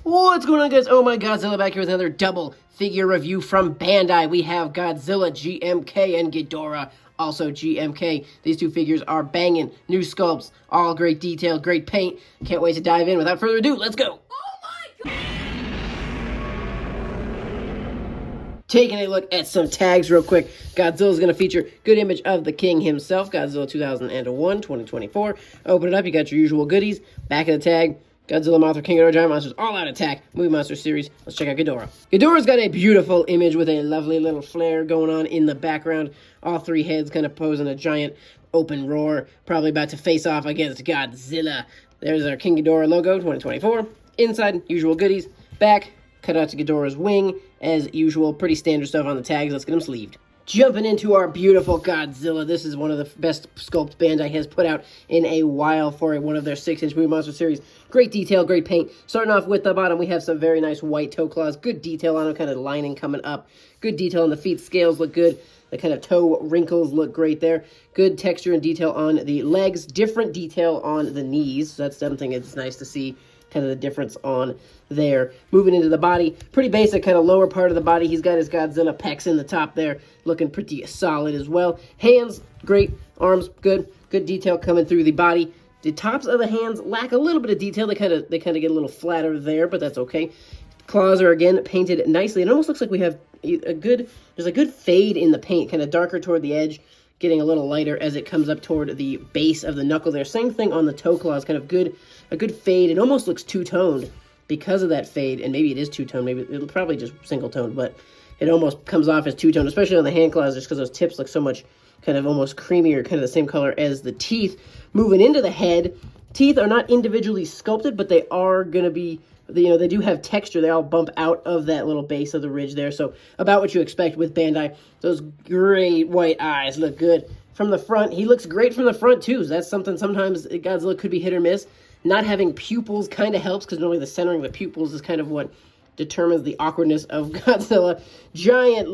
What's going on, guys? Oh my Godzilla back here with another double figure review from Bandai. We have Godzilla, GMK, and Ghidorah, also GMK. These two figures are banging. New sculpts, all great detail, great paint. Can't wait to dive in. Without further ado, let's go! Taking a look at some tags real quick. Godzilla's going to feature good image of the king himself. Godzilla 2001, 2024. Open it up, you got your usual goodies. Back of the tag, Godzilla, Mothra and King Ghidorah, Giant Monsters, All Out Attack, Movie Monster Series. Let's check out Ghidorah. Ghidorah's got a beautiful image with a lovely little flare going on in the background. All three heads kind of posing a giant open roar, probably about to face off against Godzilla. There's our King Ghidorah logo, 2024. Inside, usual goodies. Back, cut out to Ghidorah's wing. As usual, pretty standard stuff on the tags. Let's get them sleeved. Jumping into our beautiful Godzilla. This is one of the best sculpts Bandai has put out in a while for one of their 6-inch Movie Monster series. Great detail, great paint. Starting off with the bottom, we have some very nice white toe claws. Good detail on them, kind of lining coming up. Good detail on the feet. Scales look good. The kind of toe wrinkles look great there. Good texture and detail on the legs. Different detail on the knees. So that's something it's nice to see. Kind of the difference on there. Moving into the body, pretty basic, kind of lower part of the body. He's got his Godzilla pecs in the top there, looking pretty solid as well. Hands, great. Arms, good. Good detail coming through the body. The tops of the hands lack a little bit of detail. They kind of get a little flatter there, but that's okay. Claws are again painted nicely. It almost looks like we have there's a good fade in the paint, kind of darker toward the edge, getting a little lighter as it comes up toward the base of the knuckle there. Same thing on the toe claws, kind of a good fade. It almost looks two-toned because of that fade, and maybe it is two-toned, maybe it'll probably just single-toned, but it almost comes off as two-toned, especially on the hand claws, just because those tips look so much kind of almost creamier, kind of the same color as the teeth. Moving into the head, teeth are not individually sculpted, but they are going to be, they do have texture. They all bump out of that little base of the ridge there, so about what you expect with Bandai. Those great white eyes look good. From the front, he looks great from the front, too. So that's something sometimes Godzilla could be hit or miss. Not having pupils kind of helps, because normally the centering of the pupils is kind of what determines the awkwardness of Godzilla. Giant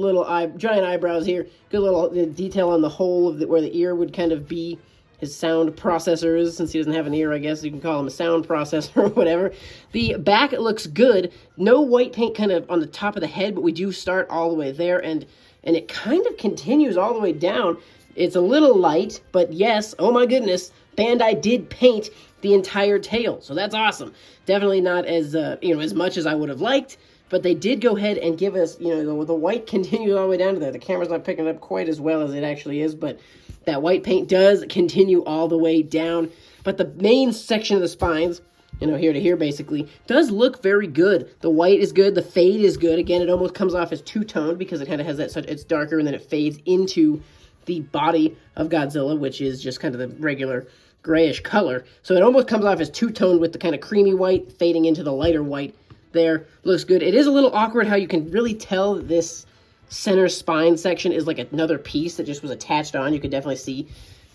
eyebrows here. Good little detail on the hole of where the ear would kind of be. His sound processor is, since he doesn't have an ear, I guess you can call him a sound processor or whatever. The back looks good. No white paint kind of on the top of the head, but we do start all the way there, and it kind of continues all the way down. It's a little light, but yes, oh my goodness, Bandai did paint the entire tail, so that's awesome. Definitely not as as much as I would have liked, but they did go ahead and give us, the white continues all the way down to there. The camera's not picking it up quite as well as it actually is, but that white paint does continue all the way down. But the main section of the spines, here to here basically, does look very good. The white is good, the fade is good. Again, it almost comes off as two-toned because it kind of has it's darker and then it fades into the body of Godzilla, which is just kind of the regular grayish color. So it almost comes off as two-toned with the kind of creamy white fading into the lighter white there. Looks good. It is a little awkward how you can really tell this center spine section is like another piece that just was attached on. You could definitely see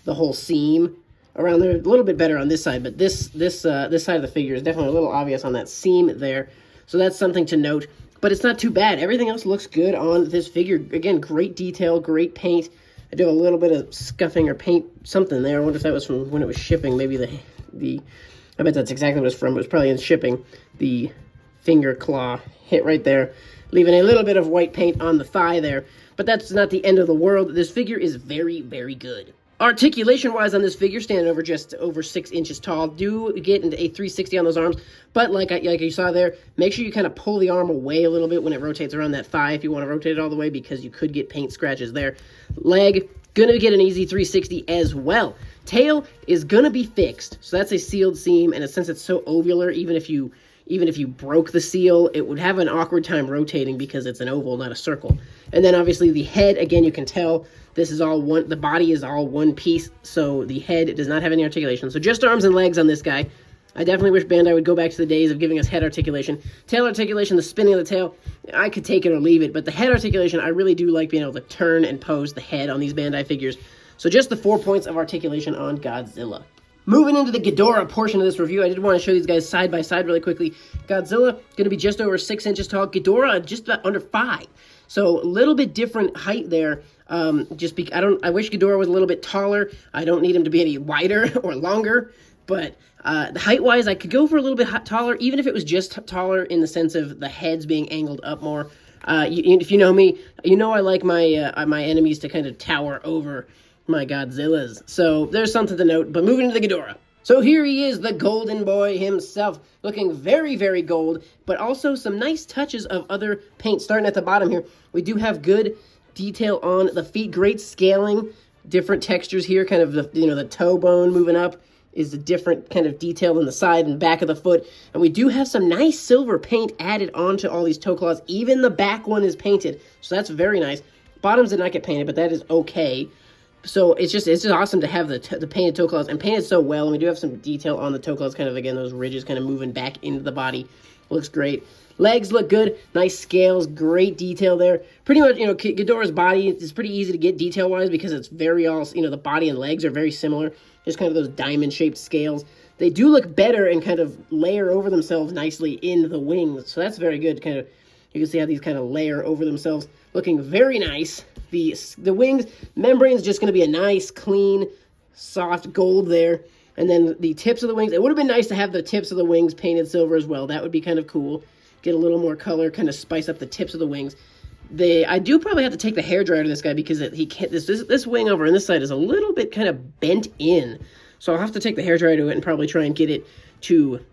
the whole seam around there. A little bit better on this side, but this side of the figure is definitely a little obvious on that seam there. So that's something to note, but it's not too bad. Everything else looks good on this figure. Again, great detail, great paint. I do a little bit of scuffing or paint something there. I wonder if that was from when it was shipping. Maybe I bet that's exactly what it's from. It was probably in shipping. The finger claw hit right there, leaving a little bit of white paint on the thigh there. But that's not the end of the world. This figure is very, very good. Articulation-wise on this figure, standing just over 6 inches tall, do get into a 360 on those arms. But like you saw there, make sure you kind of pull the arm away a little bit when it rotates around that thigh if you want to rotate it all the way, because you could get paint scratches there. Leg, gonna get an easy 360 as well. Tail is gonna be fixed, so that's a sealed seam, and since it's so ovular, even if you broke the seal, it would have an awkward time rotating because it's an oval, not a circle. And then obviously the head, again, you can tell this is all one, the body is all one piece, so the head does not have any articulation. So just arms and legs on this guy. I definitely wish Bandai would go back to the days of giving us head articulation. Tail articulation, the spinning of the tail, I could take it or leave it, but the head articulation, I really do like being able to turn and pose the head on these Bandai figures. So just the 4 points of articulation on Godzilla. Moving into the Ghidorah portion of this review, I did want to show these guys side by side really quickly. Godzilla, going to be just over 6 inches tall. Ghidorah, just about under 5. So a little bit different height there. I wish Ghidorah was a little bit taller. I don't need him to be any wider or longer. But height-wise, I could go for a little bit taller, even if it was just taller in the sense of the heads being angled up more. If you know me, you know I like my my enemies to kind of tower over my Godzillas. So there's something to note. But moving to the Ghidorah. So here he is, the golden boy himself, looking very, very gold, but also some nice touches of other paint. Starting at the bottom here, we do have good detail on the feet, great scaling, different textures here, kind of the, the toe bone moving up is a different kind of detail in the side and back of the foot. And we do have some nice silver paint added onto all these toe claws. Even the back one is painted, so that's very nice. Bottoms did not get painted, but that is okay. So it's just awesome to have the painted toe claws, and painted so well. And we do have some detail on the toe claws, kind of, again, those ridges kind of moving back into the body. Looks great. Legs look good. Nice scales. Great detail there. Pretty much, Ghidorah's body is pretty easy to get detail-wise because it's very all, the body and legs are very similar. Just kind of those diamond-shaped scales. They do look better and kind of layer over themselves nicely in the wings. So that's very good. Kind of, you can see how these kind of layer over themselves. Looking very nice. The wings membrane is just going to be a nice, clean, soft gold there. And then the tips of the wings, it would have been nice to have the tips of the wings painted silver as well. That would be kind of cool. Get a little more color, kind of spice up the tips of the wings. I do probably have to take the hairdryer to this guy because he can't. This wing over on this side is a little bit kind of bent in. So I'll have to take the hairdryer to it and probably try and get it to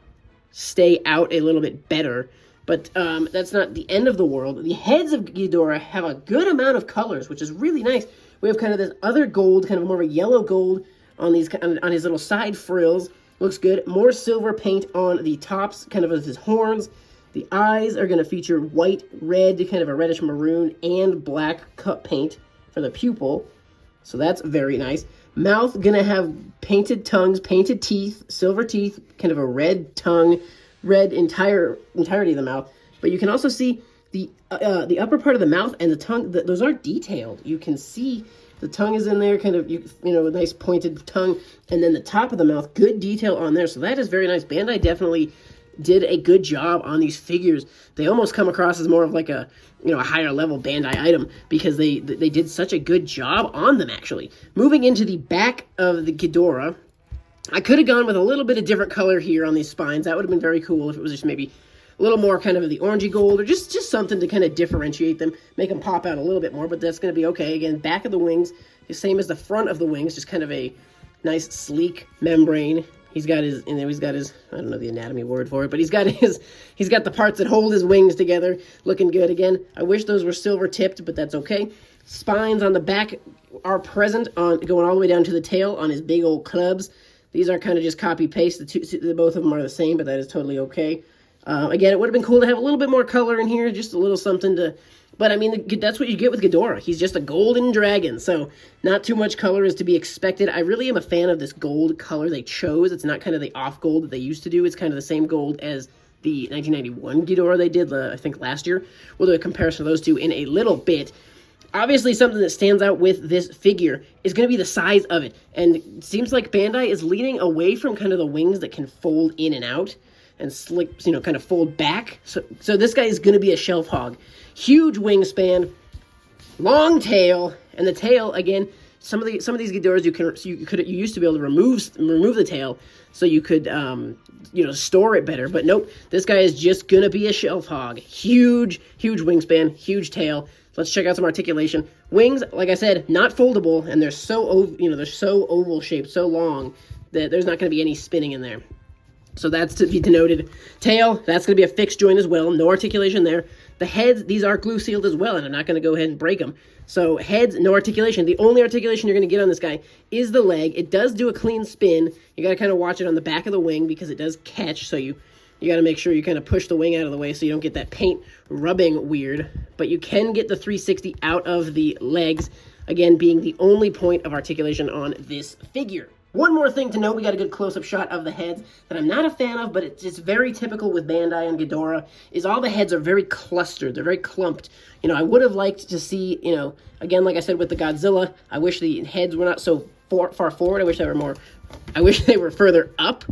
stay out a little bit better. But that's not the end of the world. The heads of Ghidorah have a good amount of colors, which is really nice. We have kind of this other gold, kind of more of a yellow gold on his little side frills. Looks good. More silver paint on the tops, kind of his horns. The eyes are going to feature white, red, kind of a reddish maroon, and black cut paint for the pupil. So that's very nice. Mouth going to have painted tongues, painted teeth, silver teeth, kind of a red tongue, red entirety of the mouth. But you can also see the upper part of the mouth and the tongue. Those are detailed. You can see the tongue is in there, kind of, a nice pointed tongue. And then the top of the mouth, good detail on there. So that is very nice. Bandai definitely did a good job on these figures. They almost come across as more of like a higher level Bandai item because they did such a good job on them, actually. Moving into the back of the Ghidorah, I could have gone with a little bit of different color here on these spines. That would have been very cool if it was just maybe a little more kind of the orangey gold or just something to kind of differentiate them, make them pop out a little bit more, but that's going to be okay. Again, back of the wings, the same as the front of the wings, just kind of a nice sleek membrane. He's got his, I don't know the anatomy word for it, but he's got the parts that hold his wings together, looking good. Again, I wish those were silver tipped, but that's okay. Spines on the back are present going all the way down to the tail on his big old clubs. These are kind of just copy-paste. Both of them are the same, but that is totally okay. Again, it would have been cool to have a little bit more color in here, just a little something to... But, I mean, that's what you get with Ghidorah. He's just a golden dragon, so not too much color is to be expected. I really am a fan of this gold color they chose. It's not kind of the off gold that they used to do. It's kind of the same gold as the 1991 Ghidorah they did, I think, last year. We'll do a comparison of those two in a little bit. Obviously, something that stands out with this figure is going to be the size of it. And it seems like Bandai is leaning away from kind of the wings that can fold in and out and slick, kind of fold back. So this guy is going to be a shelf hog. Huge wingspan, long tail, and the tail, again, some of these Ghidorahs you used to be able to remove the tail so you could store it better. But nope, this guy is just going to be a shelf hog. Huge wingspan, huge tail. Let's check out some articulation. Wings, like I said, not foldable, and they're so oval shaped, so long that there's not going to be any spinning in there. So that's to be denoted. Tail, that's going to be a fixed joint as well. No articulation there. The heads, these are glue sealed as well, and I'm not going to go ahead and break them. So heads, no articulation. The only articulation you're going to get on this guy is the leg. It does do a clean spin. You got to kind of watch it on the back of the wing because it does catch, so you got to make sure you kind of push the wing out of the way so you don't get that paint rubbing weird. But you can get the 360 out of the legs, again, being the only point of articulation on this figure. One more thing to note, we got a good close-up shot of the heads that I'm not a fan of, but it's very typical with Bandai and Ghidorah, is all the heads are very clustered. They're very clumped. I would have liked to see, again, like I said with the Godzilla, I wish the heads were not so far forward. I wish they were further up.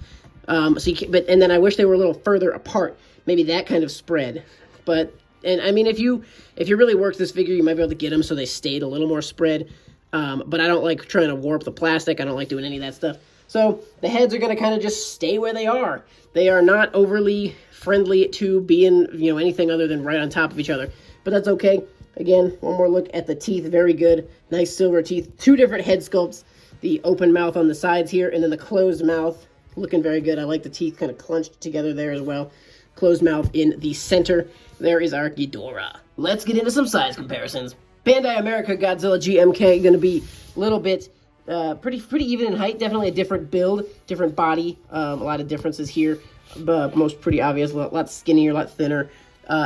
And then I wish they were a little further apart. Maybe that kind of spread. And I mean, if you really worked this figure, you might be able to get them so they stayed a little more spread. But I don't like trying to warp the plastic. I don't like doing any of that stuff. So the heads are going to kind of just stay where they are. They are not overly friendly to being, you know, anything other than right on top of each other. But that's okay. Again, one more look at the teeth. Very good. Nice silver teeth. Two different head sculpts. The open mouth on the sides here, and then the closed mouth. Looking very good. I like the teeth kind of clenched together there as well. Closed mouth in the center. There is our Ghidorah. Let's get into some size comparisons. Bandai America Godzilla GMK going to be a little bit pretty even in height. Definitely a different build, different body. A lot of differences here. But most pretty obvious. A lot skinnier, a lot thinner.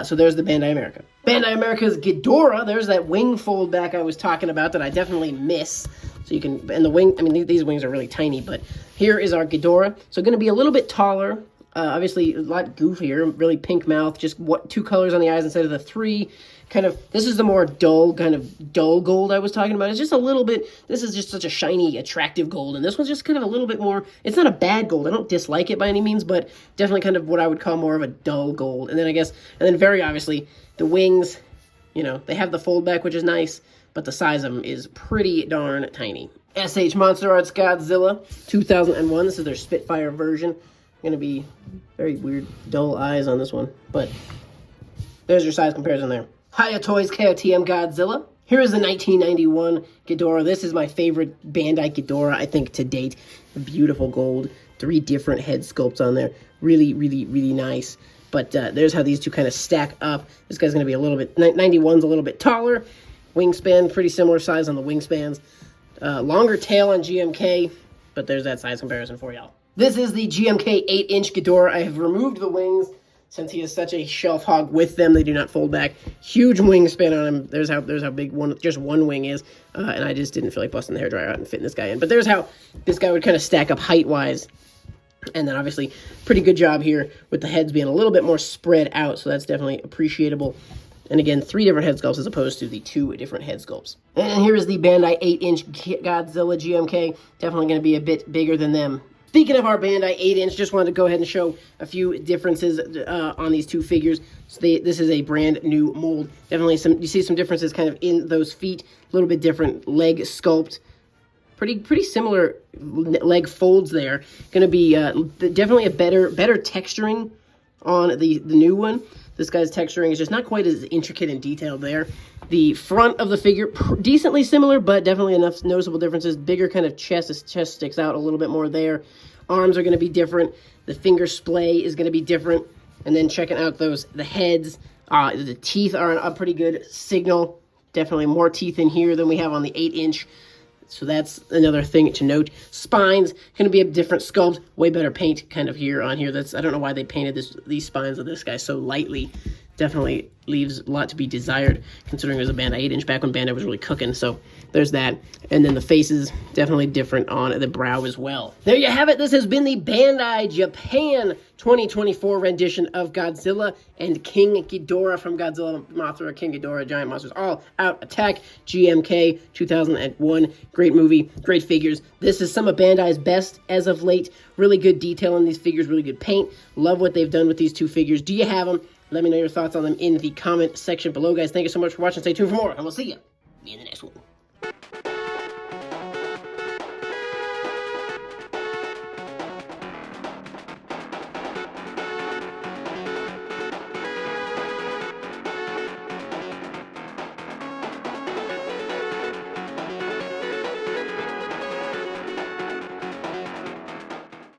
So there's the Bandai America. Bandai America's Ghidorah. There's that wing fold back I was talking about that I definitely miss. So you can, and the wing, I mean, these wings are really tiny, but here is our Ghidorah. So going to be a little bit taller. Obviously, a lot goofier, really pink mouth, just two colors on the eyes instead of the three. Kind of, this is the more dull, kind of dull gold I was talking about. It's just a little bit, this is just such a shiny, attractive gold, and this one's just kind of a little bit more, it's not a bad gold. I don't dislike it by any means, but definitely kind of what I would call more of a dull gold. And then and then very obviously, the wings, you know, they have the fold back, which is nice, but the size of them is pretty darn tiny. SH Monster Arts Godzilla 2001. This is their Spitfire version. Going to be very weird, dull eyes on this one, but there's your size comparison there. Hiya Toys KOTM Godzilla. Here is the 1991 Ghidorah. This is my favorite Bandai Ghidorah, I think, to date. Beautiful gold, 3 different head sculpts on there. Really, really, really nice. But there's how these two kind of stack up. This guy's going to be a little bit, 91's a little bit taller. Wingspan, pretty similar size on the wingspans. Longer tail on GMK, but there's that size comparison for y'all. This is the GMK 8-inch Ghidorah. I have removed the wings since he is such a shelf hog with them. They do not fold back. Huge wingspan on him. There's how big just one wing is. And I just didn't feel like busting the hairdryer out and fitting this guy in. But there's how this guy would kind of stack up height-wise. And then obviously, pretty good job here with the heads being a little bit more spread out. So that's definitely appreciable. And again, 3 different head sculpts as opposed to the 2 different head sculpts. And here is the Bandai 8-inch Godzilla GMK. Definitely going to be a bit bigger than them. Speaking of our Bandai 8-inch, just wanted to go ahead and show a few differences on these 2 figures. So this is a brand new mold. Definitely you see some differences kind of in those feet. A little bit different leg sculpt. Pretty similar leg folds there. Going to be definitely a better texturing on the new one. This guy's texturing is just not quite as intricate and detailed there. The front of the figure, decently similar, but definitely enough noticeable differences. Bigger kind of chest. His chest sticks out a little bit more there. Arms are going to be different. The finger splay is going to be different. And then checking out the heads. The teeth are a pretty good signal. Definitely more teeth in here than we have on the 8-inch. So that's another thing to note. Spines, going to be a different sculpt. Way better paint kind of here on here. I don't know why they painted these spines of this guy so lightly. Definitely leaves a lot to be desired, considering there's a Bandai 8-inch back when Bandai was really cooking. So there's that. And then the faces, definitely different on the brow as well. There you have it. This has been the Bandai Japan 2024 rendition of Godzilla and King Ghidorah from Godzilla, Mothra, King Ghidorah, Giant Monsters All Out Attack, GMK 2001. Great movie, great figures. This is some of Bandai's best as of late. Really good detail in these figures, really good paint. Love what they've done with these 2 figures. Do you have them? Let me know your thoughts on them in the comment section below, guys. Thank you so much for watching. Stay tuned for more, and we'll see you in the next one.